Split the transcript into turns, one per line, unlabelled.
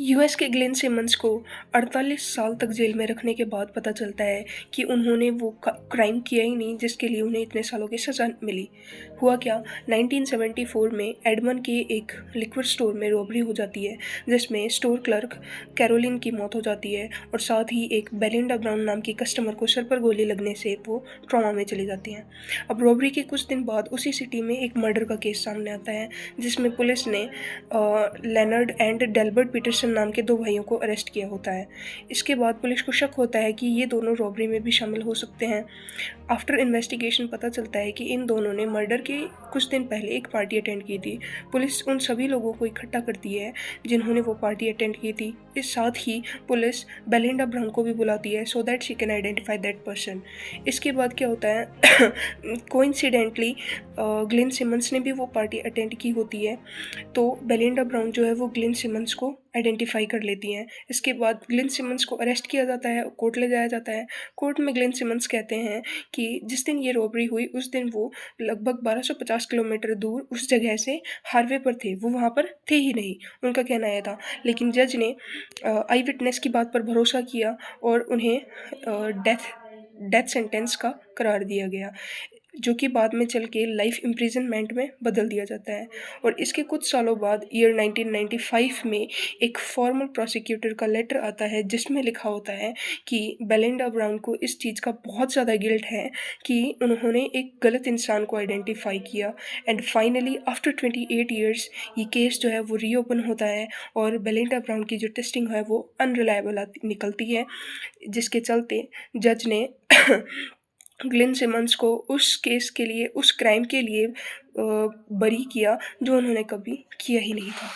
US के Glenn Simmons को 48 साल तक जेल में रखने के बाद पता चलता है कि उन्होंने वो क्राइम किया ही नहीं जिसके लिए उन्हें इतने सालों की सज़ा मिली। हुआ क्या, 1974 में एडमन के एक लिक्विड स्टोर में रॉबरी हो जाती है जिसमें स्टोर क्लर्क कैरोलिन की मौत हो जाती है और साथ ही एक बेलिंडा ब्राउन नाम की कस्टमर को सर पर गोली लगने से वो ट्रॉमा में चली जाती हैं। अब रॉबरी के कुछ दिन बाद उसी सिटी में एक मर्डर का केस सामने आता है जिसमें पुलिस ने लेनर्ड एंड डेल्बर्ट पीटरसन नाम के दो भाइयों को अरेस्ट किया होता है। इसके बाद पुलिस को शक होता है कि ये दोनों रॉबरी में भी शामिल हो सकते हैं। आफ्टर इन्वेस्टिगेशन पता चलता है कि इन दोनों ने मर्डर के कुछ दिन पहले एक पार्टी अटेंड की थी। पुलिस उन सभी लोगों को इकट्ठा करती है जिन्होंने वो पार्टी अटेंड की थी। इस साथ ही पुलिस बेलिंडा ब्राउन को भी बुलाती है so that she can identify that person. इसके बाद क्या होता है कोइंसिडेंटली ग्लेन सिमंस ने भी वो पार्टी अटेंड की होती है, तो बेलिंडा ब्राउन जो है वो ग्लेन सिमंस को आइडेंटिफाई कर लेती हैं। इसके बाद ग्लेन सिमंस को अरेस्ट किया जाता है, कोर्ट ले जाया जाता है। कोर्ट में ग्लेन सिमंस कहते हैं कि जिस दिन ये रॉबरी हुई उस दिन वो लगभग 1250 किलोमीटर दूर उस जगह से हाईवे पर थे, वो वहाँ पर थे ही नहीं, उनका कहना यह था। लेकिन जज ने आई विटनेस की बात पर भरोसा किया और उन्हें डेथ सेंटेंस का करार दिया गया, जो कि बाद में चल के लाइफ इम्प्रिजनमेंट में बदल दिया जाता है। और इसके कुछ सालों बाद ईयर 1995 में एक फॉर्मल प्रोसिक्यूटर का लेटर आता है जिसमें लिखा होता है कि बेलिंडा ब्राउन को इस चीज़ का बहुत ज़्यादा गिल्ट है कि उन्होंने एक गलत इंसान को आइडेंटिफाई किया। एंड फाइनली आफ्टर 28 ईयर्स ये केस जो है वो रीओपन होता है और बेलिंडा ब्राउन की जो टेस्टिंग है वो अनरिलायबल निकलती है, जिसके चलते जज ने ग्लेन सिमंस को उस केस के लिए, उस क्राइम के लिए बरी किया जो उन्होंने कभी किया ही नहीं था।